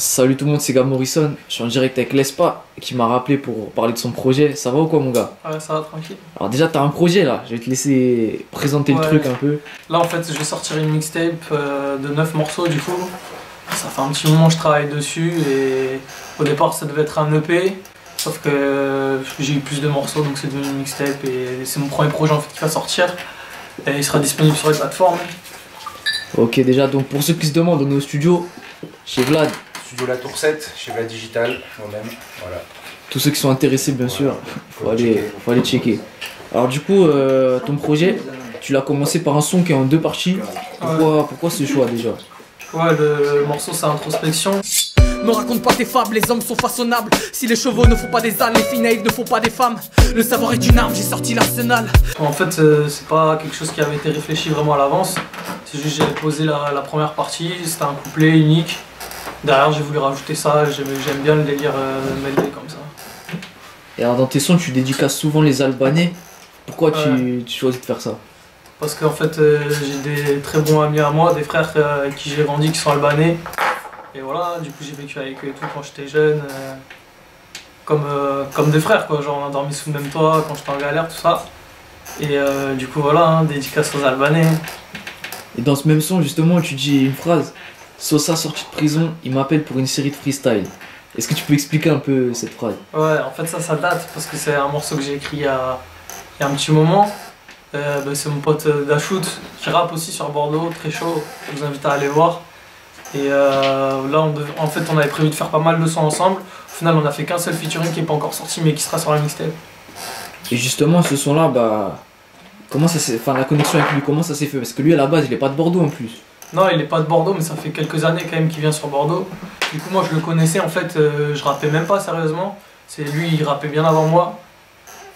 Salut tout le monde, c'est Gab Morrison. Je suis en direct avec Lespa qui m'a rappelé pour parler de son projet. Ça va ou quoi, mon gars? Ouais, ça va tranquille. Alors, déjà, t'as un projet là. Je vais te laisser présenter le truc un peu. Là, en fait, je vais sortir une mixtape de 9 morceaux du coup. Ça fait un petit moment que je travaille dessus et au départ, ça devait être un EP. Sauf que j'ai eu plus de morceaux donc c'est devenu une mixtape et c'est mon premier projet en fait qui va sortir. Et il sera disponible sur les plateformes. Ok, déjà, donc pour ceux qui se demandent, on est au studio chez Vlad. Studio La Tour 7, chez Vlad Digital, moi-même, voilà. Tous ceux qui sont intéressés, bien sûr, faut aller checker. Alors, du coup, ton projet, tu l'as commencé par un son qui est en deux parties. Pourquoi ce choix déjà? Ouais, le morceau c'est Introspection. Me raconte pas tes fables, les hommes sont façonnables. Si les chevaux ne font pas des ânes, les filles naïves ne font pas des femmes. Le savoir est une arme, j'ai sorti l'arsenal. En fait, c'est pas quelque chose qui avait été réfléchi vraiment à l'avance. C'est juste j'avais posé la première partie, c'était un couplet unique. Derrière, j'ai voulu rajouter ça, j'aime bien le délire mêlé comme ça. Et alors, dans tes sons, tu dédicaces souvent les Albanais. Pourquoi tu choisis de faire ça? Parce qu'en fait, j'ai des très bons amis à moi, des frères avec qui j'ai grandi qui sont albanais. Et voilà, du coup j'ai vécu avec eux et tout quand j'étais jeune, comme des frères quoi, genre on a dormi sous le même toit quand j'étais en galère, tout ça. Et du coup voilà, hein, dédicace aux Albanais. Et dans ce même son, justement, tu dis une phrase. Sosa sorti de prison, il m'appelle pour une série de freestyle. Est-ce que tu peux expliquer un peu cette phrase? Ouais, en fait ça date parce que c'est un morceau que j'ai écrit il y a un petit moment. C'est mon pote Dachout qui rappe aussi sur Bordeaux, très chaud, je vous invite à aller voir. Et là, en fait, on avait prévu de faire pas mal de sons ensemble. Au final, on a fait qu'un seul featuring qui n'est pas encore sorti, mais qui sera sur la mixtape. Et justement, ce son-là, comment ça s'est, la connexion avec lui, comment ça s'est fait? Parce que lui, à la base, il est pas de Bordeaux en plus. Non, il est pas de Bordeaux, mais ça fait quelques années quand même qu'il vient sur Bordeaux. Du coup, moi, je le connaissais, en fait, je rappais même pas sérieusement. C'est lui, il rappait bien avant moi.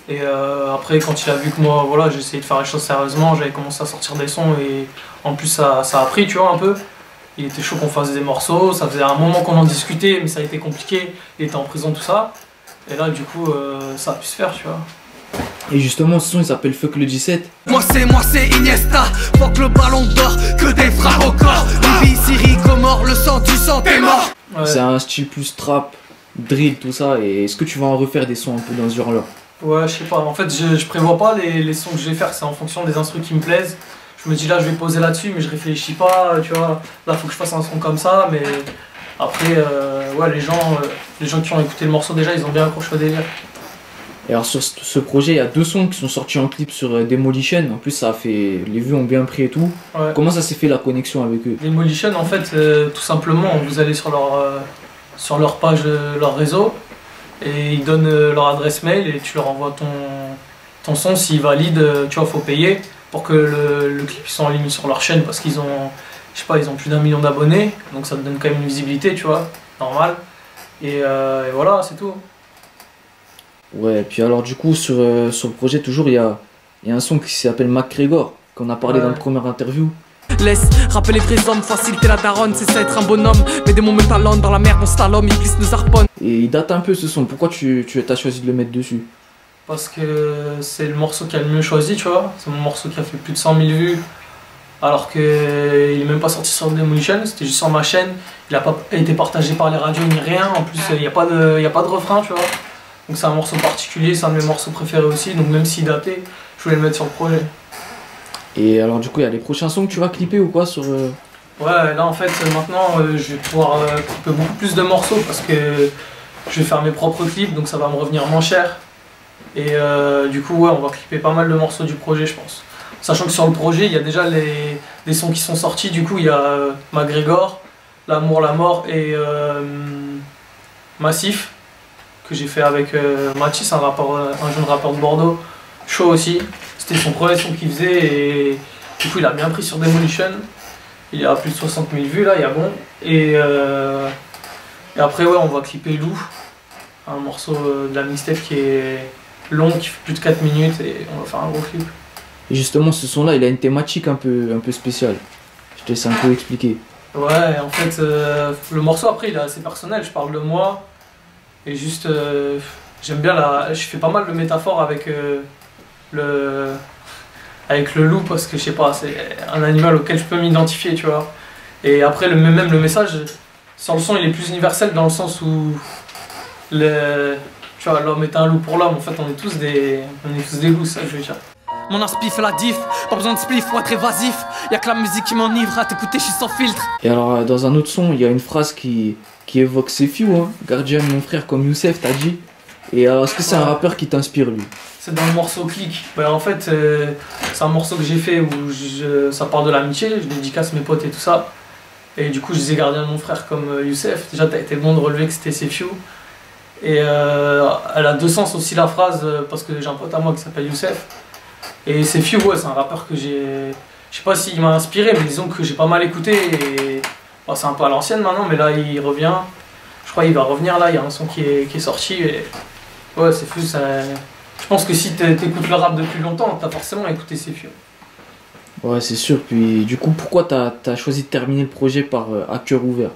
Et après, quand il a vu que moi, voilà, j'ai essayé de faire les choses sérieusement, j'avais commencé à sortir des sons et en plus, ça a pris, tu vois, un peu. Il était chaud qu'on fasse des morceaux, ça faisait un moment qu'on en discutait, mais ça a été compliqué, il était en prison, tout ça. Et là, du coup, ça a pu se faire, tu vois. Et justement, ce son, il s'appelle Fuck le 17. Moi c'est Iniesta, fuck le ballon d'or, que des frères au corps. Libye, Syrie, Comore, le sang du sang, t'es mort. Ouais. C'est un style plus trap, drill, tout ça. Et est-ce que tu vas en refaire des sons un peu dans ce genre-là? Ouais, je sais pas. En fait, je prévois pas les sons que je vais faire, c'est en fonction des instrus qui me plaisent. Je me dis là, je vais poser là-dessus, mais je réfléchis pas, tu vois. Là, faut que je fasse un son comme ça, mais après, ouais, les gens qui ont écouté le morceau déjà, ils ont bien accroché au délire. Et alors, sur ce projet, il y a deux sons qui sont sortis en clip sur Demolition. En plus, ça a fait. Les vues ont bien pris et tout. Ouais. Comment ça s'est fait la connexion avec eux? Demolition, en fait, tout simplement, vous allez sur leur page, leur réseau, et ils donnent leur adresse mail et tu leur envoies ton son. S'ils valident, tu vois, faut payer pour que le clip soit en ligne sur leur chaîne parce qu'ils ont, je sais pas, ils ont plus d'1 million d'abonnés, donc ça te donne quand même une visibilité, tu vois, normal. Et voilà, c'est tout. Ouais, puis alors, du coup, sur le projet, toujours, il y a un son qui s'appelle McGregor, qu'on a parlé dans la première interview. Laisse rappeler les vrais hommes, faciliter la daronne, c'est ça être un bonhomme. Mais des moments talons dans la mer, on slalom, il glisse nos harponnes. Et il date un peu ce son, pourquoi tu as choisi de le mettre dessus? Parce que c'est le morceau qui a le mieux choisi, tu vois. C'est mon morceau qui a fait plus de 100 000 vues. Alors qu'il n'est même pas sorti sur Demolition, c'était juste sur ma chaîne. Il n'a pas été partagé par les radios ni rien. En plus, il n'y a pas de refrain, tu vois. Donc c'est un morceau particulier, c'est un de mes morceaux préférés aussi. Donc même s'il datait, je voulais le mettre sur le projet. Et alors du coup, il y a les prochains sons que tu vas clipper ou quoi sur... Ouais, là en fait, maintenant, je vais pouvoir clipper beaucoup plus de morceaux parce que je vais faire mes propres clips, donc ça va me revenir moins cher. Et du coup, ouais, on va clipper pas mal de morceaux du projet, je pense. Sachant que sur le projet, il y a déjà des sons qui sont sortis. Du coup, il y a McGregor, L'amour, la mort et Massif, que j'ai fait avec Mathis, un jeune rappeur de Bordeaux, chaud aussi. C'était son premier son qu'il faisait et du coup, il a bien pris sur Demolition. Il y a plus de 60 000 vues là, il y a bon. Et après, ouais, on va clipper Lou, un morceau de la mixtape qui est long, qui fait plus de 4 minutes et on va faire un gros clip. Et justement, ce son-là, il a une thématique un peu spéciale. Je te laisse un peu expliquer. Ouais, en fait, le morceau après, il est assez personnel. Je parle de moi et juste, j'aime bien je fais pas mal de métaphores avec le loup parce que je sais pas, c'est un animal auquel je peux m'identifier, tu vois. Et après, même le message, sur le son, il est plus universel dans le sens où tu vois, l'homme est un loup pour l'homme. En fait, on est tous des loups, ça je veux dire. Mon inspi fait la diff, pas besoin de spliff pour être évasif. Y'a que la musique qui m'enivre, à t'écouter je suis sans filtre. Et alors dans un autre son, il y a une phrase qui évoque Sefiu, hein. Gardien de mon frère comme Youssef, t'as dit. Et est-ce que c'est un rappeur qui t'inspire lui? C'est dans le morceau Click. Bah, en fait, c'est un morceau que j'ai fait où ça parle de l'amitié, je dédicace mes potes et tout ça. Et du coup, je disais gardien de mon frère comme Youssef. Déjà, t'as été bon de relever que c'était Sefiu. Et elle a deux sens aussi la phrase, parce que j'ai un pote à moi qui s'appelle Youssef. Et Sefiu, ouais, c'est un rappeur que j'ai. Je sais pas s'il m'a inspiré, mais disons que j'ai pas mal écouté. Et bon, c'est un peu à l'ancienne maintenant, mais là il revient. Je crois qu'il va revenir là, il y a un son qui est sorti. Et ouais, Sefiu, ça. Je pense que si t'écoutes le rap depuis longtemps, t'as forcément écouté Sefiu. Ouais, c'est sûr. Puis du coup, pourquoi t'as choisi de terminer le projet par À cœur ouvert?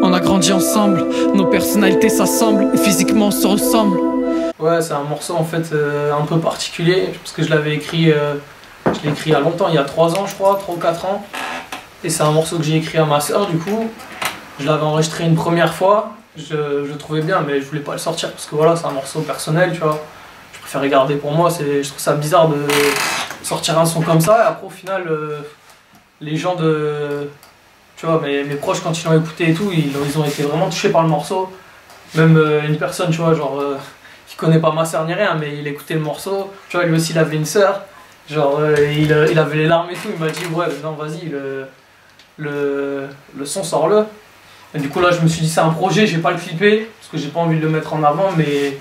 On a grandi ensemble, nos personnalités s'assemblent et physiquement on se ressemble. Ouais, c'est un morceau en fait un peu particulier parce que je l'ai écrit il y a longtemps, il y a 3 ans je crois, 3 ou 4 ans. Et c'est un morceau que j'ai écrit à ma soeur du coup. Je l'avais enregistré une première fois, je le trouvais bien mais je voulais pas le sortir parce que voilà, c'est un morceau personnel, tu vois. Je préfère garder pour moi, je trouve ça bizarre de sortir un son comme ça et après au final les gens tu vois, mes proches quand ils l'ont écouté et tout, ils ont été vraiment touchés par le morceau. Même une personne, tu vois, genre qui connaît pas ma soeur ni rien, mais il écoutait le morceau, tu vois, lui aussi il avait une soeur, genre il avait les larmes et tout, il m'a dit ouais non vas-y le son sors-le. Et du coup là je me suis dit c'est un projet, j'ai pas le clipper, parce que j'ai pas envie de le mettre en avant, mais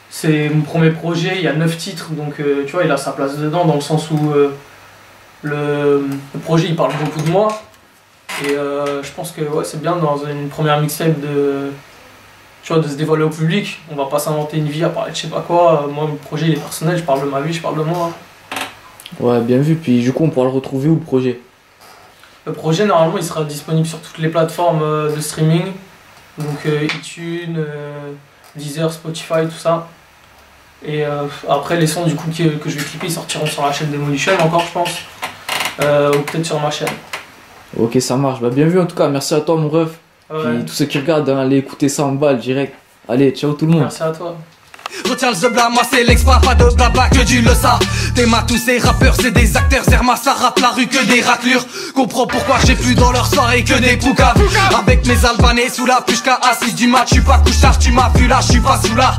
c'est mon premier projet, il y a 9 titres, donc tu vois il a sa place dedans dans le sens où le projet il parle beaucoup de moi, et je pense que ouais, c'est bien dans une première mixtape tu vois, de se dévoiler au public. On va pas s'inventer une vie à parler de je sais pas quoi. Moi, mon projet il est personnel, je parle de ma vie, je parle de moi. Ouais, bien vu. Puis du coup, on pourra le retrouver où le projet? Le projet, normalement, il sera disponible sur toutes les plateformes de streaming. Donc iTunes, Deezer, Spotify, tout ça. Et après, les sons du coup que je vais clipper, ils sortiront sur la chaîne Demolition encore, je pense. Ou peut-être sur ma chaîne. Ok, ça marche. Bah, bien vu en tout cas. Merci à toi, mon ref. Ouais. Puis tous ceux qui regardent, hein, allez écouter ça en balle direct. Allez, ciao tout le monde. Merci à toi. Retiens le zebla, moi c'est l'expert, pas de blabla que du le ça. T'es ma tous ces rappeurs, c'est des acteurs, Zerma ça rappe la rue que des raclures. Comprends pourquoi j'ai plus dans leur soirée que des poucaves. Avec mes albanais sous la pushka, assise du match, j'suis pas couchard, tu m'as vu là, j'suis pas sous là.